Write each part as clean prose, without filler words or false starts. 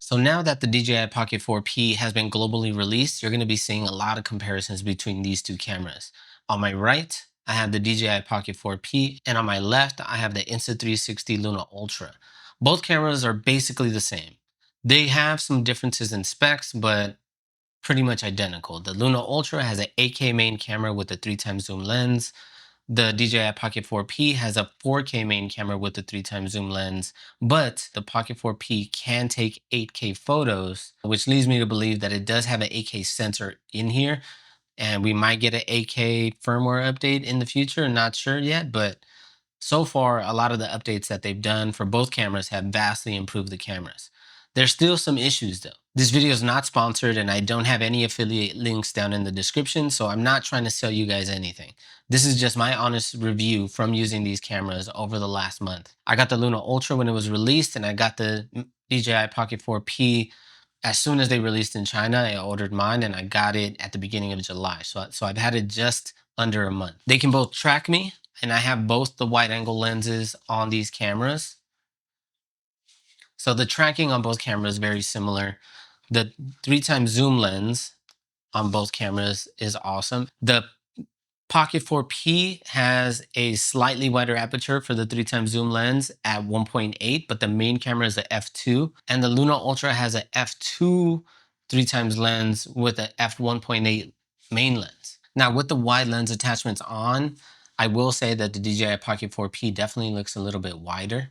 So now that the DJI Pocket 4P has been globally released, you're going to be seeing a lot of comparisons between these two cameras. On my right, I have the DJI Pocket 4P, and on my left, I have the Insta360 Luna Ultra. Both cameras are basically the same. They have some differences in specs, but pretty much identical. The Luna Ultra has an 8K main camera with a 3 times zoom lens. The DJI Pocket 4P has a 4K main camera with a 3 times zoom lens, but the Pocket 4P can take 8K photos, which leads me to believe that it does have an 8K sensor in here, and we might get an 8K firmware update in the future. Not sure yet, but so far, a lot of the updates that they've done for both cameras have vastly improved the cameras. There's still some issues though. This video is not sponsored and I don't have any affiliate links down in the description, so I'm not trying to sell you guys anything. This is just my honest review from using these cameras over the last month. I got the Luna Ultra when it was released, and I got the DJI Pocket 4P as soon as they released in China. I ordered mine and I got it at the beginning of July. So I've had it just under a month. They can both track me, and I have both the wide angle lenses on these cameras. So the tracking on both cameras is very similar. The 3 times zoom lens on both cameras is awesome. The Pocket 4P has a slightly wider aperture for the 3 times zoom lens at 1.8, but the main camera is a f2, and the Luna Ultra has a f2 3 times lens with a f1.8 main lens. Now with the wide lens attachments on, I will say that the DJI Pocket 4P definitely looks a little bit wider.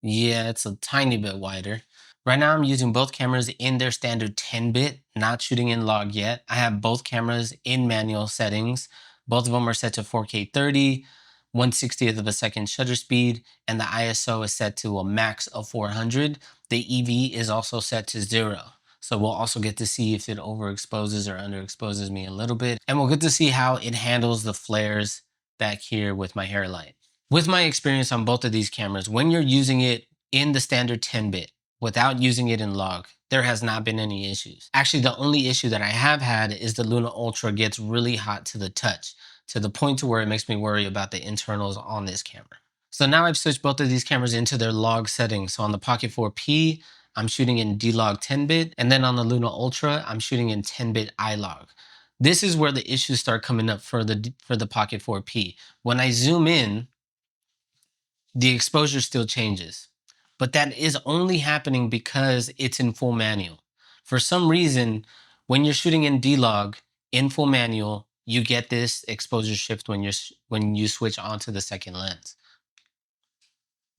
Yeah, it's a tiny bit wider. Right now I'm using both cameras in their standard 10-bit, not shooting in log yet. I have both cameras in manual settings. Both of them are set to 4K 30, 1/60th of a second shutter speed, and the ISO is set to a max of 400. The EV is also set to 0. So we'll also get to see if it overexposes or underexposes me a little bit. And we'll get to see how it handles the flares back here with my hair light. With my experience on both of these cameras, when you're using it in the standard 10-bit without using it in log, there has not been any issues. Actually, the only issue that I have had is the Luna Ultra gets really hot to the touch, to the point to where it makes me worry about the internals on this camera. So now I've switched both of these cameras into their log settings. So on the Pocket 4P, I'm shooting in D-Log 10-bit, and then on the Luna Ultra, I'm shooting in 10-bit iLog. This is where the issues start coming up for the Pocket 4P. When I zoom in, the exposure still changes. But that is only happening because it's in full manual. For some reason, when you're shooting in D-Log in full manual, you get this exposure shift when you switch onto the second lens.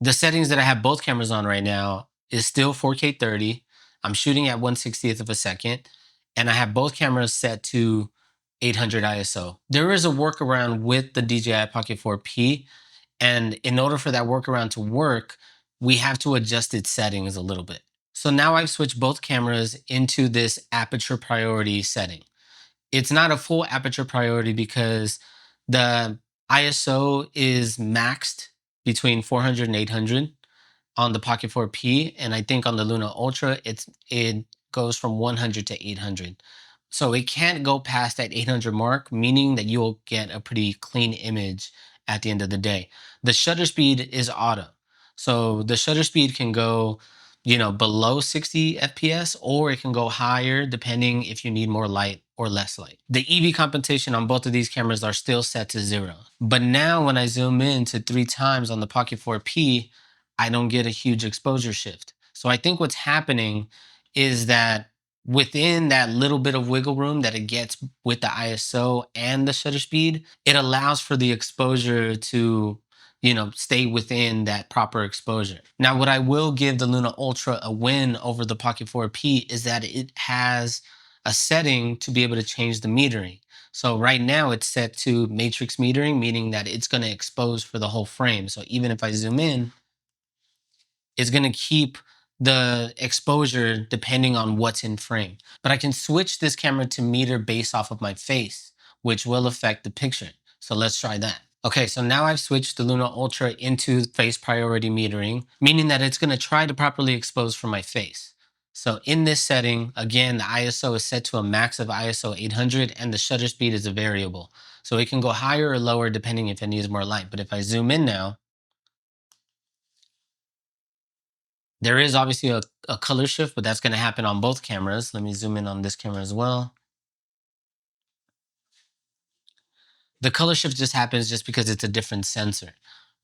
The settings that I have both cameras on right now is still 4K 30. I'm shooting at 1/60th of a second, and I have both cameras set to 800 ISO. There is a workaround with the DJI Pocket 4P, and in order for that workaround to work, we have to adjust its settings a little bit. So now I've switched both cameras into this aperture priority setting. It's not a full aperture priority because the ISO is maxed between 400 and 800 on the Pocket 4P, and I think on the Luna Ultra it goes from 100 to 800. So it can't go past that 800 mark, meaning that you'll get a pretty clean image at the end of the day. The shutter speed is auto. So the shutter speed can go, below 60 FPS, or it can go higher depending if you need more light or less light. The EV compensation on both of these cameras are still set to 0. But now when I zoom in to 3 times on the Pocket 4P, I don't get a huge exposure shift. So I think what's happening is that within that little bit of wiggle room that it gets with the ISO and the shutter speed, it allows for the exposure to, stay within that proper exposure. Now, what I will give the Luna Ultra a win over the Pocket 4P is that it has a setting to be able to change the metering. So right now it's set to matrix metering, meaning that it's going to expose for the whole frame. So even if I zoom in, it's going to keep the exposure depending on what's in frame. But I can switch this camera to meter based off of my face, which will affect the picture. So let's try that. Okay, so now I've switched the Luna Ultra into face priority metering, meaning that it's going to try to properly expose for my face. So in this setting, again, the ISO is set to a max of ISO 800 and the shutter speed is a variable. So it can go higher or lower depending if it needs more light. But if I zoom in now, There is obviously a color shift, but that's going to happen on both cameras. Let me zoom in on this camera as well. The color shift just happens just because it's a different sensor.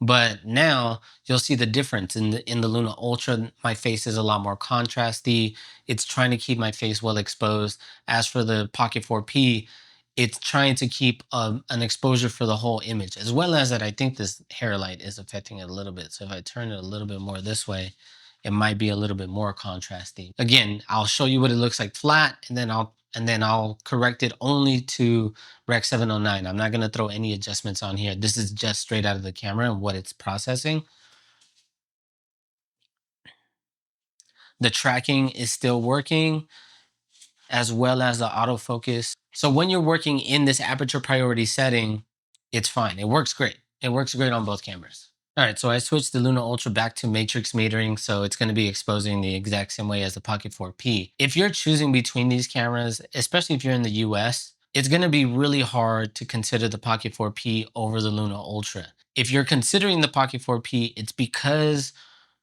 But now you'll see the difference in the Luna Ultra. My face is a lot more contrasty. It's trying to keep my face well exposed. As for the Pocket 4P, it's trying to keep an exposure for the whole image, as well as that. I think this hair light is affecting it a little bit. So if I turn it a little bit more this way, it might be a little bit more contrasty. Again, I'll show you what it looks like flat, and then I'll correct it only to Rec 709. I'm not going to throw any adjustments on here. This is just straight out of the camera and what it's processing. The tracking is still working, as well as the autofocus. So when you're working in this aperture priority setting, it's fine. It works great. It works great on both cameras. All right, so I switched the Luna Ultra back to matrix metering, so it's going to be exposing the exact same way as the Pocket 4P. If you're choosing between these cameras, especially if you're in the US, it's going to be really hard to consider the Pocket 4P over the Luna Ultra. If you're considering the Pocket 4P, it's because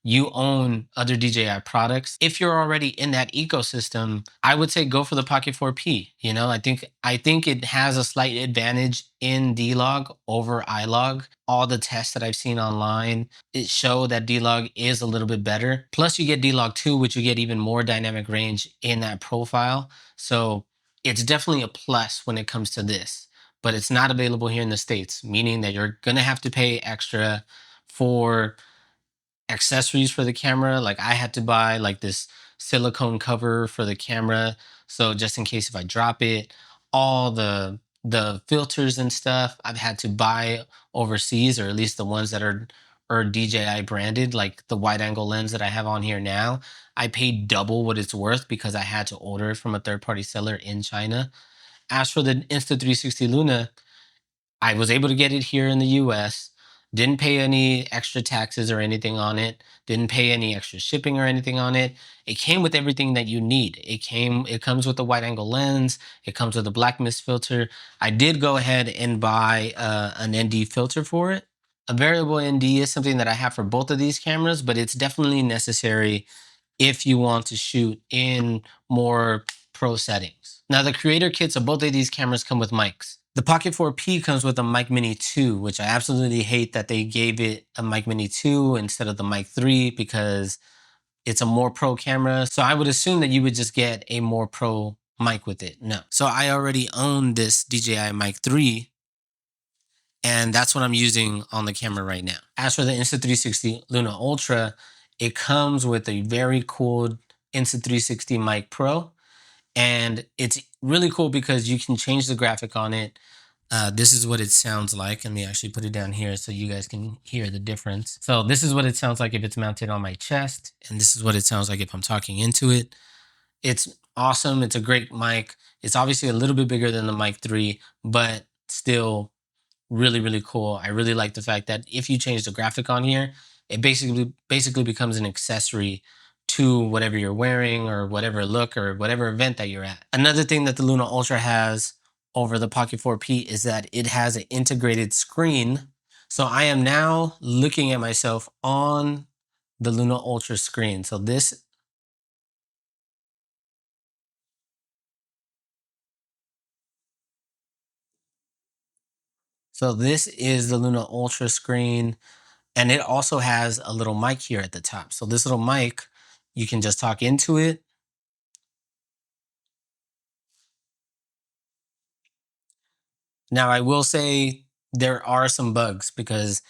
you own other DJI products. If you're already in that ecosystem, I would say go for the Pocket 4P. You know, I think it has a slight advantage in D-Log over iLog. All the tests that I've seen online, it show that D-Log is a little bit better. Plus you get D-Log 2, which you get even more dynamic range in that profile. So it's definitely a plus when it comes to this, but it's not available here in the States, meaning that you're gonna have to pay extra for accessories for the camera. Like I had to buy like this silicone cover for the camera, so just in case if I drop it, all the filters and stuff I've had to buy overseas, or at least the ones that are DJI branded, like the wide angle lens that I have on here now. I paid double what it's worth because I had to order it from a third party seller in China. As for the Insta360 Luna, I was able to get it here in the US, didn't pay any extra taxes or anything on it, didn't pay any extra shipping or anything on it. It came with everything that you need. It comes with a wide angle lens, it comes with a black mist filter. I did go ahead and buy an ND filter for it. A variable ND is something that I have for both of these cameras, but it's definitely necessary if you want to shoot in more pro settings. Now, the creator kits of both of these cameras come with mics. The Pocket 4P comes with a Mic Mini 2, which I absolutely hate that they gave it a Mic Mini 2 instead of the Mic 3 because it's a more pro camera. So I would assume that you would just get a more pro mic with it. No. So I already own this DJI Mic 3, and that's what I'm using on the camera right now. As for the Insta360 Luna Ultra, it comes with a very cool Insta360 Mic Pro, and it's really cool because you can change the graphic on it. This is what it sounds like. Let me actually put it down here so you guys can hear the difference. So this is what it sounds like if it's mounted on my chest, and this is what it sounds like if I'm talking into it. It's awesome. It's a great mic. It's obviously a little bit bigger than the Mic 3, but still really, really cool. I really like the fact that if you change the graphic on here, it basically becomes an accessory to whatever you're wearing or whatever look or whatever event that you're at. Another thing that the Luna Ultra has over the Pocket 4P is that it has an integrated screen. So I am now looking at myself on the Luna Ultra screen. So this is the Luna Ultra screen, and it also has a little mic here at the top. So this little mic, you can just talk into it. Now, I will say there are some bugs because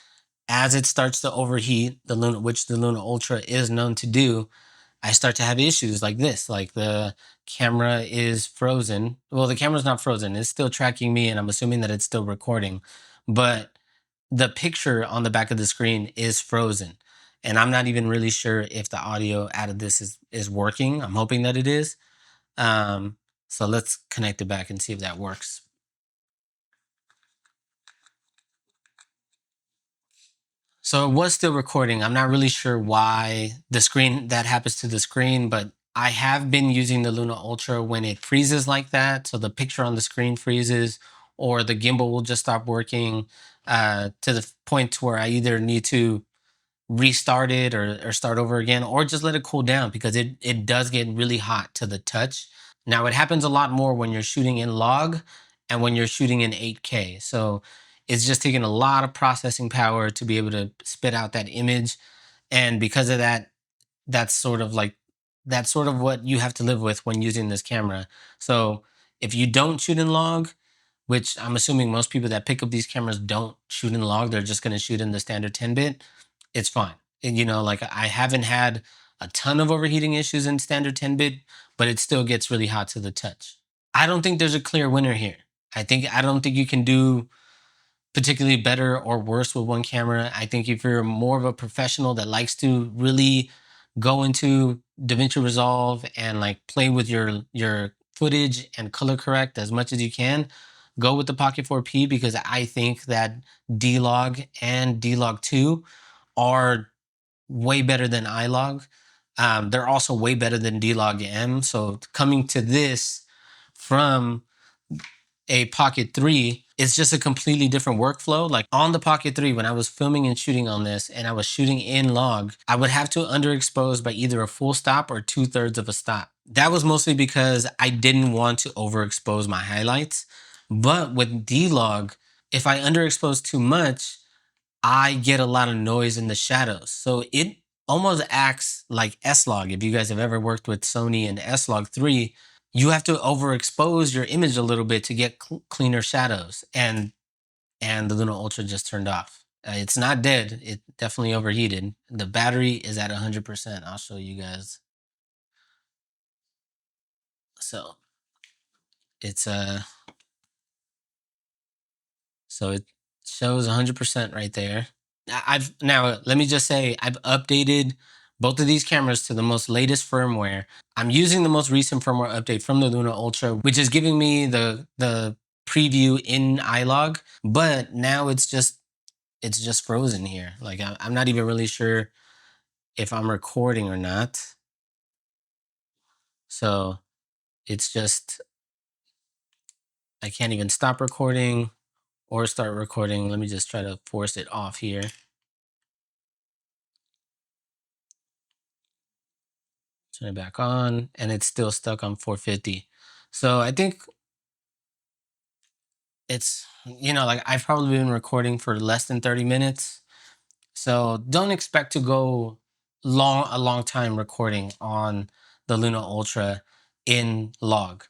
as it starts to overheat, the Luna, which the Luna Ultra is known to do, I start to have issues like this. Like the camera is frozen. Well, the camera's not frozen. It's still tracking me, and I'm assuming that it's still recording. But the picture on the back of the screen is frozen. And I'm not even really sure if the audio out of this is working. I'm hoping that it is. So let's connect it back and see if that works. So it was still recording. I'm not really sure why the screen that happens to the screen, but I have been using the Luna Ultra when it freezes like that. So the picture on the screen freezes, or the gimbal will just stop working to the point where I either need to restart it or start over again, or just let it cool down because it does get really hot to the touch. Now it happens a lot more when you're shooting in log and when you're shooting in 8K. So it's just taking a lot of processing power to be able to spit out that image. And because of that, that's sort of like that's sort of what you have to live with when using this camera. So if you don't shoot in log, which I'm assuming most people that pick up these cameras don't shoot in log, they're just going to shoot in the standard 10-bit, it's fine. And like I haven't had a ton of overheating issues in standard 10-bit, but it still gets really hot to the touch. I don't think there's a clear winner here. I don't think you can do particularly better or worse with one camera. I think if you're more of a professional that likes to really go into DaVinci Resolve and like play with your footage and color correct as much as you can, go with the Pocket 4P because I think that D-Log and D-Log 2 are way better than iLog. They're also way better than D-Log M. So coming to this from a Pocket 3, it's just a completely different workflow. Like on the Pocket 3, when I was filming and shooting on this and I was shooting in log, I would have to underexpose by either a full stop or 2/3 of a stop. That was mostly because I didn't want to overexpose my highlights. But with D-Log, if I underexpose too much, I get a lot of noise in the shadows. So it almost acts like S-Log. If you guys have ever worked with Sony and S-Log 3, you have to overexpose your image a little bit to get cleaner shadows. And the Luna Ultra just turned off. It's not dead. It definitely overheated. The battery is at 100%. I'll show you guys. So it's so it shows 100% right there. I've now let me just say I've updated both of these cameras to the most latest firmware. I'm using the most recent firmware update from the Luna Ultra, which is giving me the preview in iLog, but now it's just frozen here. Like I'm not even really sure if I'm recording or not. So it's just I can't even stop recording or start recording. Let me just try to force it off here. Turn it back on, and it's still stuck on 450. So I think it's, like I've probably been recording for less than 30 minutes. So don't expect to go a long time recording on the Luna Ultra in log.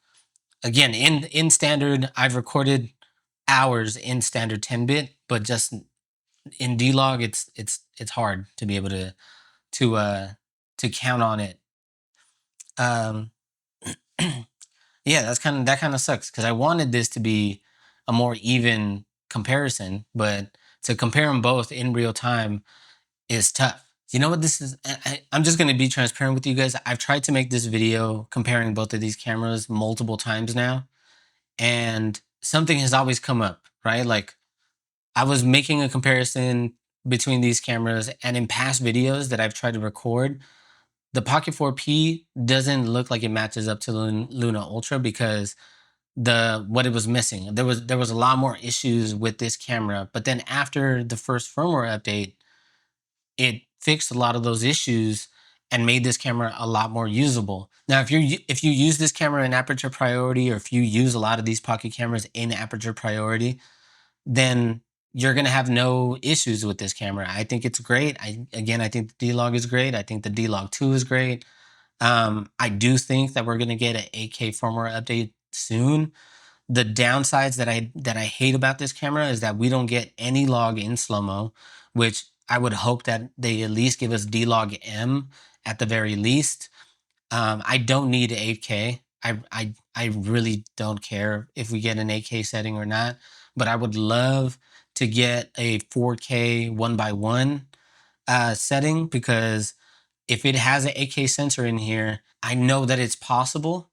Again, in standard, I've recorded hours in standard 10-bit, but just in D-Log, it's hard to be able to uh to count on it. Um Yeah, that kind of sucks because I wanted this to be a more even comparison, but to compare them both in real time is tough. You know what this is? I'm just gonna be transparent with you guys. I've tried to make this video comparing both of these cameras multiple times now, and something has always come up, right? Like I was making a comparison between these cameras, and in past videos that I've tried to record, the Pocket 4P doesn't look like it matches up to the Luna Ultra because the what it was missing. There was a lot more issues with this camera, but then after the first firmware update, it fixed a lot of those issues and made this camera a lot more usable. Now, if you use this camera in aperture priority, or if you use a lot of these Pocket cameras in aperture priority, then you're gonna have no issues with this camera. I think it's great. I think the D-Log is great. I think the D-Log 2 is great. I do think that we're gonna get an 8K firmware update soon. The downsides that I hate about this camera is that we don't get any log in slow-mo, which I would hope that they at least give us D-Log M at the very least. I don't need 8K. I really don't care if we get an 8K setting or not, but I would love to get a 4K 1x1 setting because if it has an 8K sensor in here, I know that it's possible.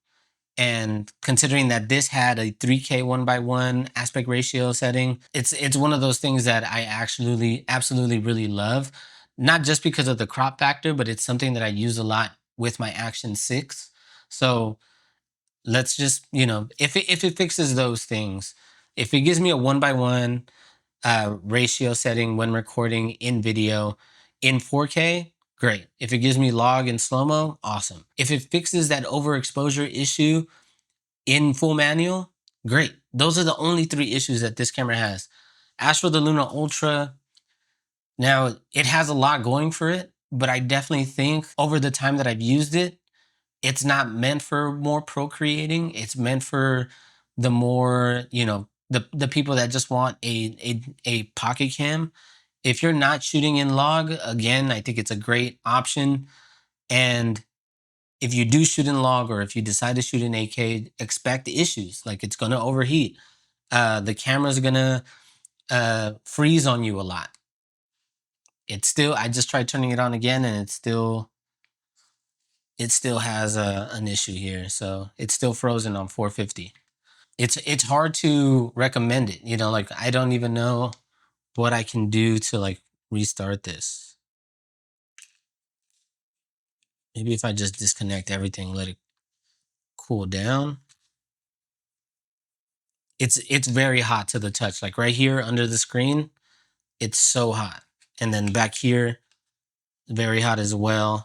And considering that this had a 3K 1x1 aspect ratio setting, it's one of those things that I actually absolutely really love. Not just because of the crop factor, but it's something that I use a lot with my Action 6. So let's just, if it fixes those things, if it gives me a 1x1 ratio setting when recording in video, In 4K, great. If it gives me log and slow-mo, awesome. If it fixes that overexposure issue in full manual, great. Those are the only 3 issues that this camera has. As for the Luna Ultra, now it has a lot going for it, but I definitely think over the time that I've used it, it's not meant for more procreating. It's meant for the more, the people that just want a pocket cam. If you're not shooting in log, again, I think it's a great option. And if you do shoot in log, or if you decide to shoot in 8K, expect issues. Like, it's gonna overheat. The camera's gonna freeze on you a lot. It's still, I just tried turning it on again, and it still has an issue here. So it's still frozen on 450. It's hard to recommend it. Like, I don't even know what I can do to like restart this. Maybe if I just disconnect everything, let it cool down. It's very hot to the touch. Like right here under the screen, it's so hot. And then back here, very hot as well.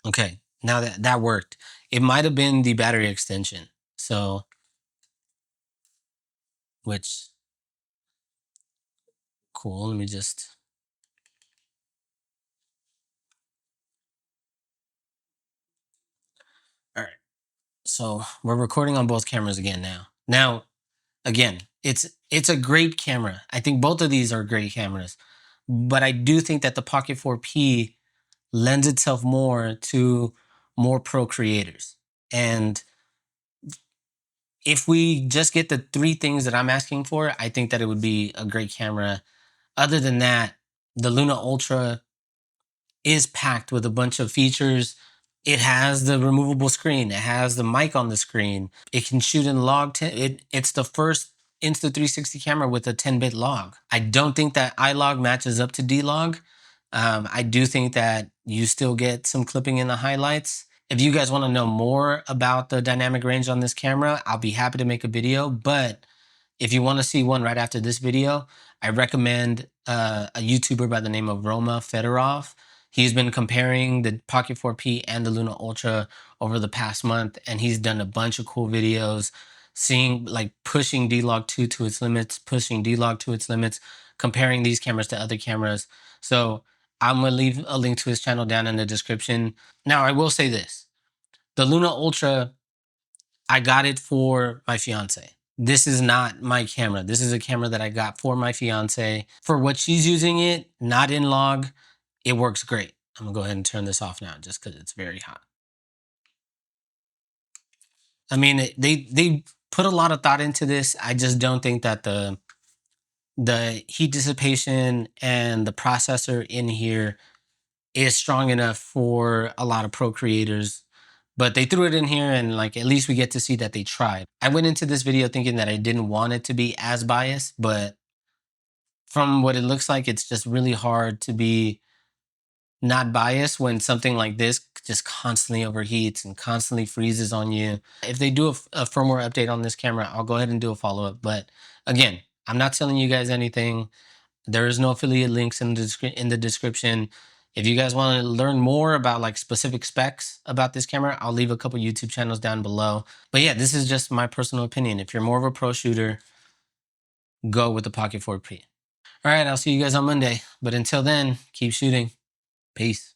Okay, now that worked. It might have been the battery extension. So, which, cool. Let me just. All right. So we're recording on both cameras again now. Now, again, it's a great camera. I think both of these are great cameras, but I do think that the Pocket 4P lends itself more to more pro creators. And if we just get the 3 things that I'm asking for, I think that it would be a great camera. Other than that, the Luna Ultra is packed with a bunch of features. It has the removable screen. It has the mic on the screen. It can shoot in log 10. It's the first Insta360 camera with a 10-bit log. I don't think that iLog matches up to D-Log. I do think that you still get some clipping in the highlights. If you guys want to know more about the dynamic range on this camera, I'll be happy to make a video. But if you want to see one right after this video, I recommend a YouTuber by the name of Roma Fedorov. He's been comparing the Pocket 4P and the Luna Ultra over the past month, and he's done a bunch of cool videos seeing, like, pushing D-Log 2 to its limits, pushing D-Log to its limits, comparing these cameras to other cameras. So I'm going to leave a link to his channel down in the description. Now, I will say this. The Luna Ultra, I got it for my fiance. This is not my camera. This is a camera that I got for my fiance. For what she's using it, not in log, it works great. I'm gonna go ahead and turn this off now just because it's very hot. I mean, they put a lot of thought into this. I just don't think that the heat dissipation and the processor in here is strong enough for a lot of pro creators. But they threw it in here, and like, at least we get to see that they tried. I went into this video thinking that I didn't want it to be as biased, but from what it looks like, it's just really hard to be not biased when something like this just constantly overheats and constantly freezes on you. If they do a firmware update on this camera, I'll go ahead and do a follow-up. But again, I'm not telling you guys anything. There is no affiliate links in the description. If you guys want to learn more about like specific specs about this camera, I'll leave a couple YouTube channels down below. But yeah, this is just my personal opinion. If you're more of a pro shooter, go with the Pocket 4P. All right, I'll see you guys on Monday. But until then, keep shooting. Peace.